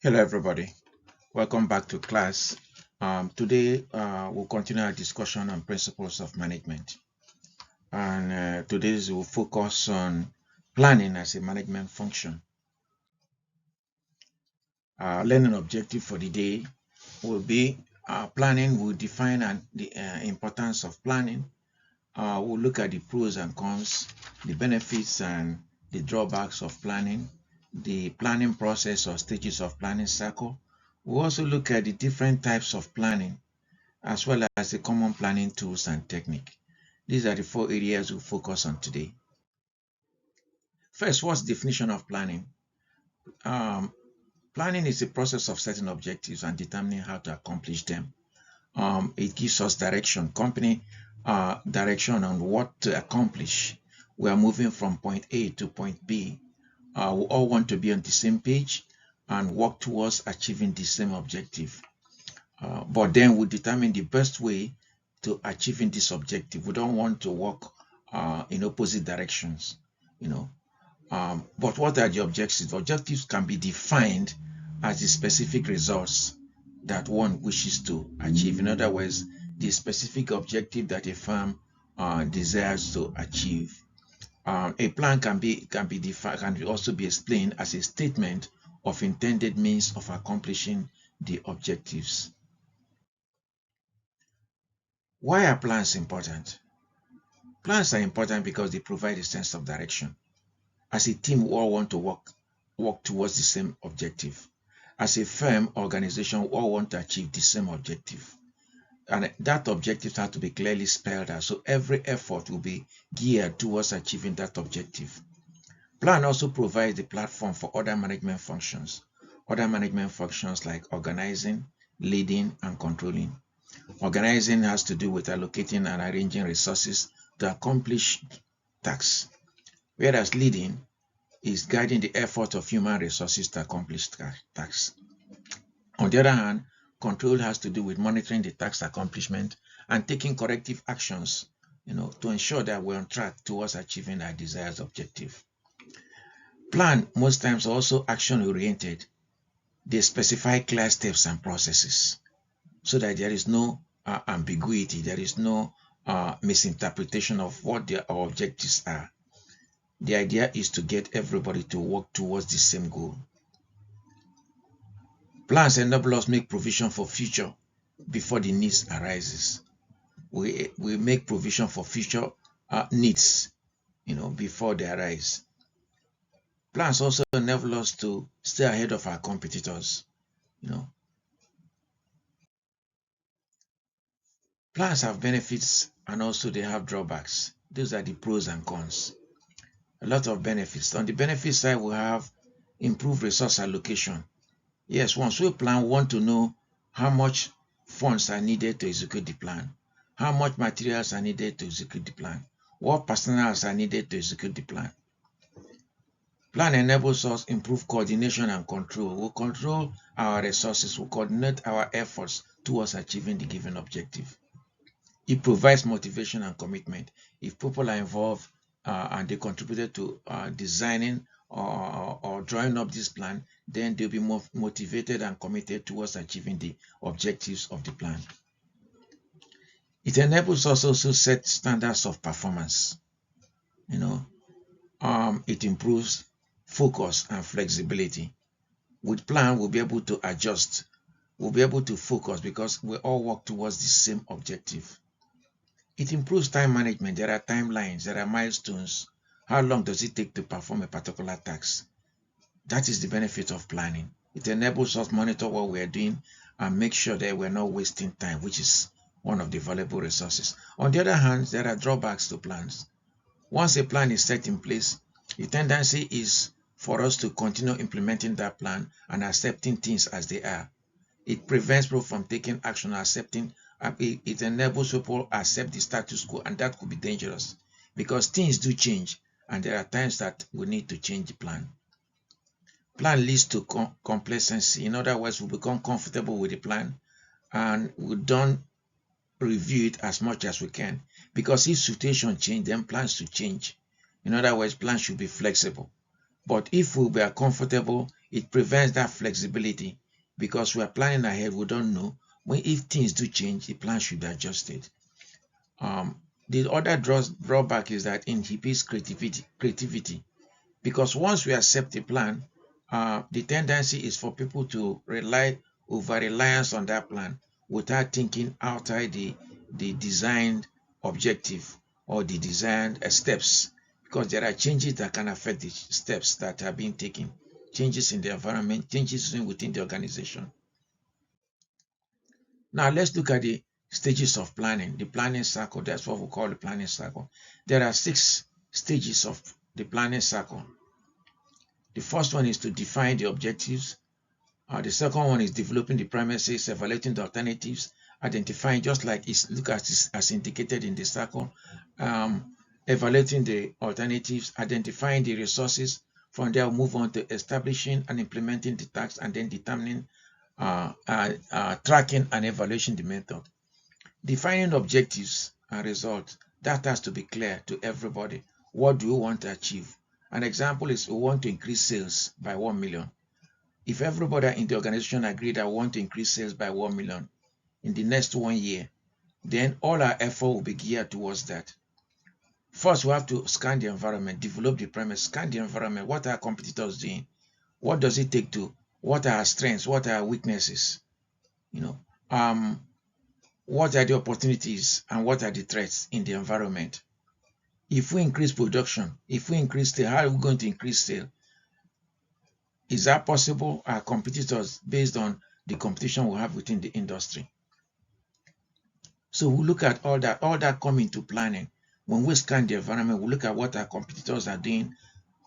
Hello, everybody. Welcome back to class. Today, we'll continue our discussion on principles of management. And today, we'll focus on planning as a management function. Learning objective for the day will be planning. We'll define the importance of planning. We'll look at the pros and cons, the benefits and the drawbacks of planning, the planning process or stages of planning cycle. We'll also look at the different types of planning as well as the common planning tools and technique. These are the four areas we'll focus on today. First, what's the definition of planning? Um, Planning is the process of setting objectives and determining how to accomplish them. It gives us direction, company direction on what to accomplish. We are moving from point A to point B. We all want to be on the same page and work towards achieving the same objective. But then we determine the best way to achieving this objective. We don't want to work in opposite directions, you know. But what are the objectives? Objectives can be defined as the specific results that one wishes to achieve. In other words, the specific objective that a firm desires to achieve. A plan can be defined, can also be explained as a statement of intended means of accomplishing the objectives. Why are plans important? Plans are important because they provide a sense of direction. As a team, we all want to work towards the same objective. As a firm, organization, we all want to achieve the same objective. And that objective has to be clearly spelled out. So every effort will be geared towards achieving that objective. Plan also provides the platform for other management functions. Other management functions like organizing, leading, and controlling. Organizing has to do with allocating and arranging resources to accomplish tasks, whereas leading is guiding the effort of human resources to accomplish tasks. On the other hand, control has to do with monitoring the task accomplishment and taking corrective actions, to ensure that we're on track towards achieving our desired objective. Plan most times also action-oriented. They specify clear steps and processes so that there is no ambiguity, there is no misinterpretation of what their objectives are. The idea is to get everybody to work towards the same goal. Plans enable us make provision for future before the needs arises. We make provision for future needs, before they arise. Plans also enable us to stay ahead of our competitors. Plans have benefits and also they have drawbacks. Those are the pros and cons. A lot of benefits. On the benefit side, we have improved resource allocation. Yes, once we plan, we want to know how much funds are needed to execute the plan, how much materials are needed to execute the plan, what personnel are needed to execute the plan. Plan enables us improve coordination and control. We control our resources, we coordinate our efforts towards achieving the given objective. It provides motivation and commitment. If people are involved and they contributed to designing or drawing up this plan, then they'll be more motivated and committed towards achieving the objectives of the plan. It enables us also set standards of performance. It improves focus and flexibility. With plan, we'll be able to adjust. We'll be able to focus because we all work towards the same objective. It improves time management. There are timelines, there are milestones. How long does it take to perform a particular task? That is the benefit of planning. It enables us to monitor what we are doing and make sure that we're not wasting time, which is one of the valuable resources. On the other hand, there are drawbacks to plans. Once a plan is set in place, the tendency is for us to continue implementing that plan and accepting things as they are. It prevents people from taking action, accepting. It enables people to accept the status quo, and that could be dangerous because things do change and there are times that we need to change the plan. Plan leads to complacency. In other words, we become comfortable with the plan and we don't review it as much as we can, because if situation change, then plans should change. In other words, plans should be flexible. But if we are comfortable It prevents that flexibility because we are planning ahead. We don't know when if things do change, the plan should be adjusted. The other drawback is that it inhibits creativity because once we accept a plan, the tendency is for people to over reliance on that plan without thinking outside the designed objective or the designed steps, because there are changes that can affect the steps that are being taken, changes in the environment, changes within the organization. Now let's look at the stages of planning, the planning cycle. That's what we call the planning cycle. There are 6 stages of the planning cycle. The first one is to define the objectives. The second one is developing the premises, evaluating the alternatives, identifying, just like it's look at this as indicated in the circle, evaluating the alternatives, identifying the resources. From there, we'll move on to establishing and implementing the tasks, and then determining, tracking and evaluation the method. Defining objectives and results, that has to be clear to everybody. What do you want to achieve? An example is we want to increase sales by 1 million. If everybody in the organization agree that we want to increase sales by 1 million in the next 1 year, then all our effort will be geared towards that. First, we have to scan the environment, develop the premise, scan the environment. What are competitors doing? What does it take to? What are our strengths? What are our weaknesses? What are the opportunities and what are the threats in the environment? If we increase production, if we increase sale, how are we going to increase sale? Is that possible? Our competitors, based on the competition we have within the industry. So we look at all that come into planning. When we scan the environment, we look at what our competitors are doing,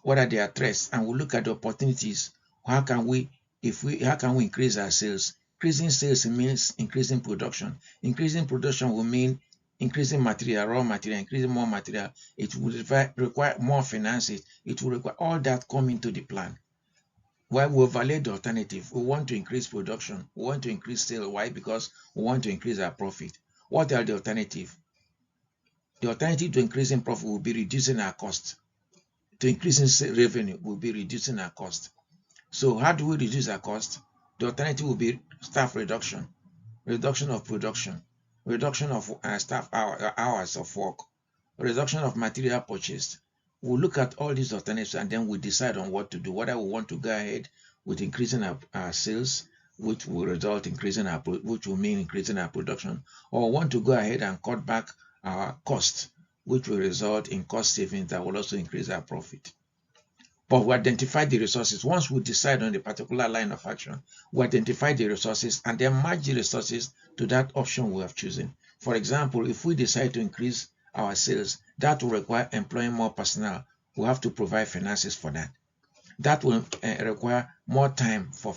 what are their threats, and we look at the opportunities. How can we increase our sales? Increasing sales means increasing production. Increasing production will mean increasing material, raw material, increasing more material. It will require more finances. It will require all that come into the plan. While we evaluate the alternative, we want to increase production, we want to increase sales. Why? Because we want to increase our profit. What are the alternatives? The alternative to increasing profit will be reducing our cost. To increasing revenue will be reducing our cost. So how do we reduce our cost? The alternative will be staff reduction, reduction of production, reduction of staff hours of work, reduction of material purchased. We'll look at all these alternatives and then we decide on what to do, whether we want to go ahead with increasing our sales, which will result in which will mean increasing our production, or want to go ahead and cut back our costs, which will result in cost savings that will also increase our profit. But we identify the resources. Once we decide on a particular line of action, we identify the resources and then match the resources to that option we have chosen. For example, if we decide to increase our sales, that will require employing more personnel. We have to provide finances for that. That will require more time for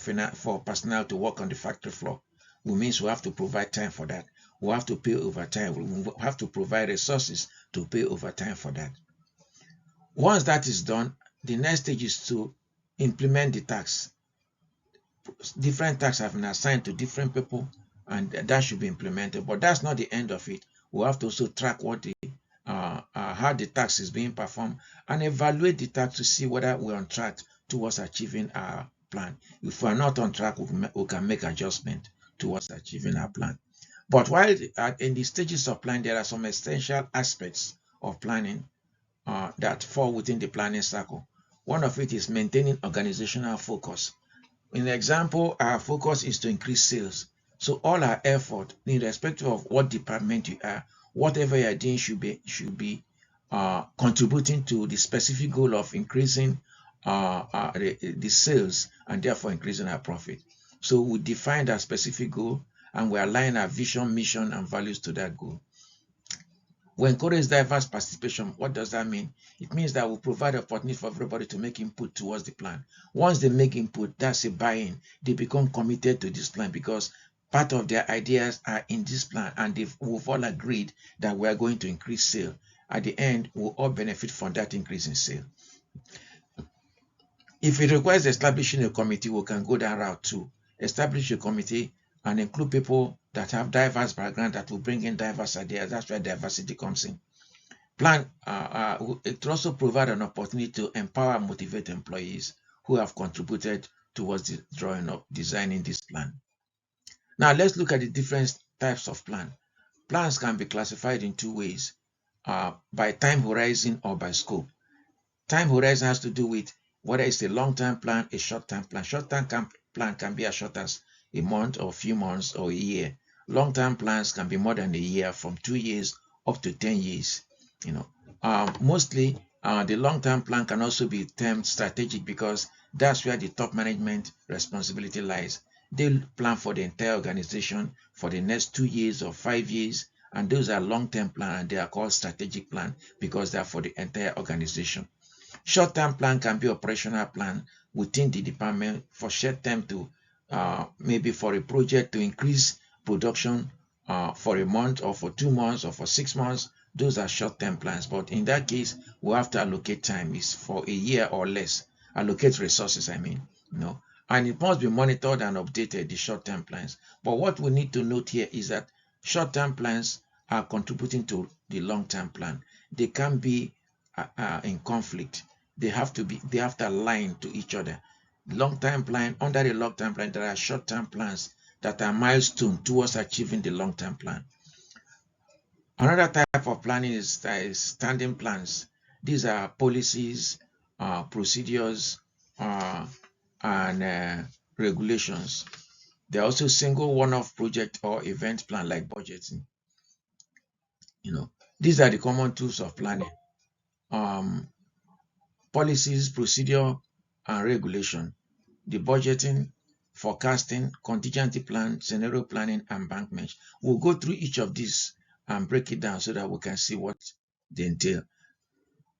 personnel to work on the factory floor. Which means we have to provide time for that. We have to pay overtime. We have to provide resources to pay overtime for that. Once that is done, the next stage is to implement the tax. Different tasks have been assigned to different people, and that should be implemented. But that's not the end of it. We have to also track how the tax is being performed and evaluate the tax to see whether we're on track towards achieving our plan. If we're not on track, we can make adjustment towards achieving our plan. But while in the stages of planning, there are some essential aspects of planning that fall within the planning cycle. One of it is maintaining organizational focus. In the example, our focus is to increase sales. So all our effort, irrespective of what department you are, whatever you are doing should be contributing to the specific goal of increasing the sales and therefore increasing our profit. So we define that specific goal and we align our vision, mission, and values to that goal. We encourage diverse participation. What does that mean? It means that we provide opportunity for everybody to make input towards the plan. Once they make input, that's a buy-in. They become committed to this plan because part of their ideas are in this plan and we've all agreed that we are going to increase sale. At the end, we'll all benefit from that increase in sale. If it requires establishing a committee, we can go that route too. Establish a committee and include people that have diverse background that will bring in diverse ideas. That's where diversity comes in. Plan it will also provide an opportunity to empower and motivate employees who have contributed towards the drawing of designing this plan. Now let's look at the different types of plan. Plans can be classified in two ways, by time horizon or by scope. Time horizon has to do with whether it's a long-term plan, a short-term plan. Short-term plan can be as short as a month or a few months or a year. Long-term plans can be more than a year, from 2 years up to 10 years. Mostly the long-term plan can also be termed strategic, because that's where the top management responsibility lies. They plan for the entire organization for the next 2 years or 5 years, and those are long-term plan, and they are called strategic plan because they are for the entire organization. Short-term plan can be operational plan within the department for short-term to maybe for a project to increase production for a month or for 2 months or for 6 months. Those are short-term plans, but in that case we have to allocate time. Is for a year or less. Allocate resources, and it must be monitored and updated, the short-term plans. But what we need to note here is that short-term plans are contributing to the long-term plan. They can be in conflict. They have to align to each other. Long-term plan, under the long-term plan, there are short-term plans that are milestone towards achieving the long-term plan. Another type of planning is standing plans. These are policies, procedures, and regulations. There are also single one-off project or event plan like budgeting. These are the common tools of planning. Policies, procedure, and regulation. The budgeting, forecasting, contingency plan, scenario planning, and bank match. We'll go through each of these and break it down so that we can see what they entail.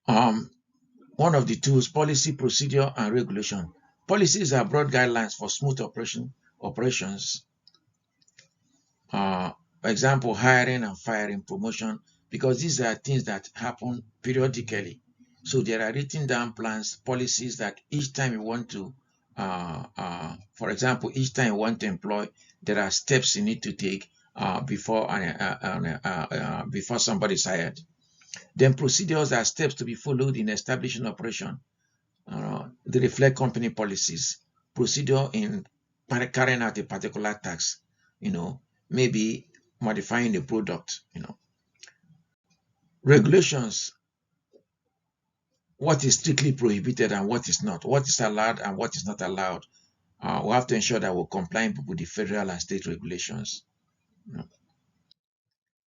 One of the tools, policy, procedure, and regulation. Policies are broad guidelines for smooth operations. Example, hiring and firing, promotion, because these are things that happen periodically. So there are written down plans, policies that each time you want to, for example, each time you want to employ, there are steps you need to take before somebody is hired. Then procedures are steps to be followed in establishing operation. They reflect company policies. Procedure in carrying out a particular task, maybe modifying the product. Regulations, what is strictly prohibited and what is not, what is allowed and what is not allowed. We have to ensure that we're complying with the federal and state regulations.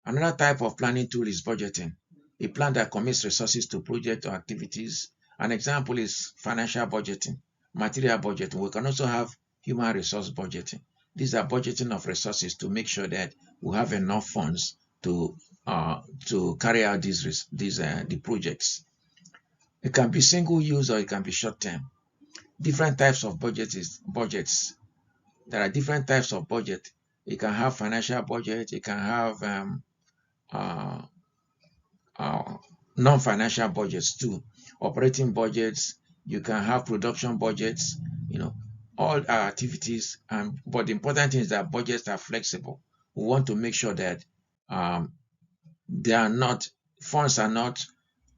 Another type of planning tool is budgeting, a plan that commits resources to projects or activities. An example is financial budgeting, material budgeting. We can also have human resource budgeting. These are budgeting of resources to make sure that we have enough funds to carry out the projects. It can be single use or it can be short term. Different types of budgets. There are different types of budget. You can have financial budget. You can have non-financial budgets too. Operating budgets. You can have production budgets. All our activities. But the important thing is that budgets are flexible. We want to make sure that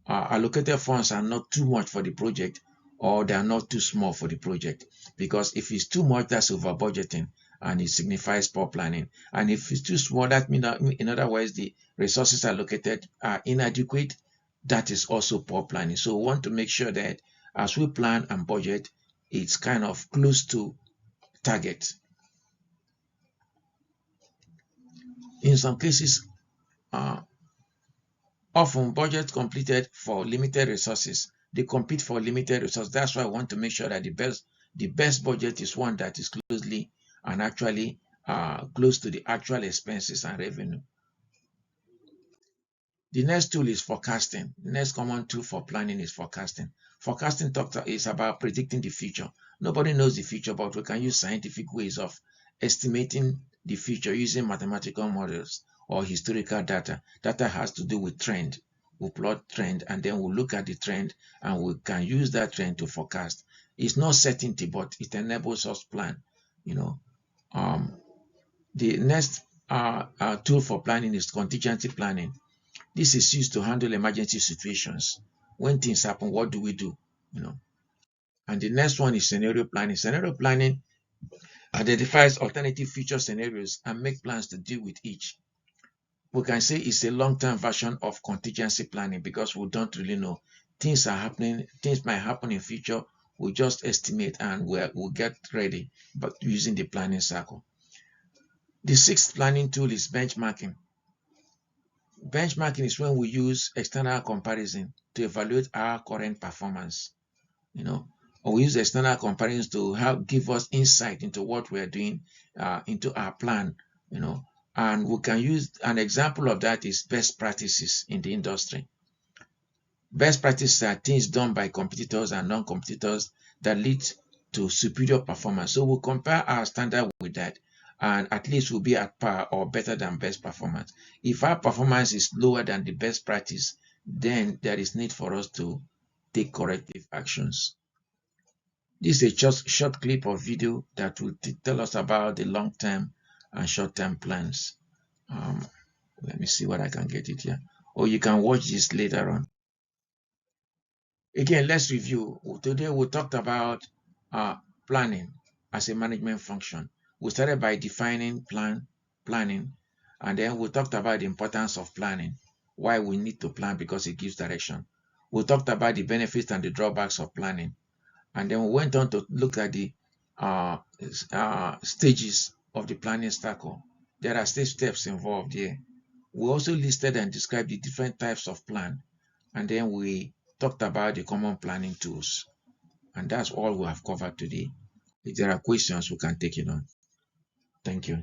allocated funds are not too much for the project, or they are not too small for the project. Because if it's too much, that's over budgeting and it signifies poor planning. And if it's too small, that means, in other words, the resources allocated are inadequate. That is also poor planning. So we want to make sure that as we plan and budget, it's kind of close to target. In some cases, often budgets completed for limited resources. They compete for limited resources. That's why I want to make sure that the best budget is one that is closely and actually close to the actual expenses and revenue. The next tool is forecasting. The next common tool for planning is forecasting. Forecasting is about predicting the future. Nobody knows the future, but we can use scientific ways of estimating the future using mathematical models or historical data. Data has to do with trend. We plot trend and then we look at the trend and we can use that trend to forecast. It's not certainty, but it enables us to plan. The next tool for planning is contingency planning. This is used to handle emergency situations. When things happen, what do we do? And the next one is scenario planning. Scenario planning identifies alternative future scenarios and make plans to deal with each. We can say it's a long-term version of contingency planning because we don't really know. Things are happening, things might happen in future. We just estimate and we'll get ready, but using the planning cycle. The sixth planning tool is benchmarking. Benchmarking is when we use external comparison to evaluate our current performance, or we use external comparisons to help give us insight into what we're doing, into our plan, and we can use an example of that is best practices in the industry. Best practices are things done by competitors and non-competitors that lead to superior performance. So we'll compare our standard with that, and at least we'll be at par or better than best performance. If our performance is lower than the best practice, then there is need for us to take corrective actions. This is a just short clip of video that will tell us about the long-term and short-term plans. Let me see what I can get it here. Or you can watch this later on. Again, let's review. Today we talked about planning as a management function. We started by defining planning, and then we talked about the importance of planning, why we need to plan because it gives direction. We talked about the benefits and the drawbacks of planning, and then we went on to look at the stages of the planning cycle. There are six steps involved here. We also listed and described the different types of plan, and then we talked about the common planning tools. And that's all we have covered today. If there are questions, we can take it on. Thank you.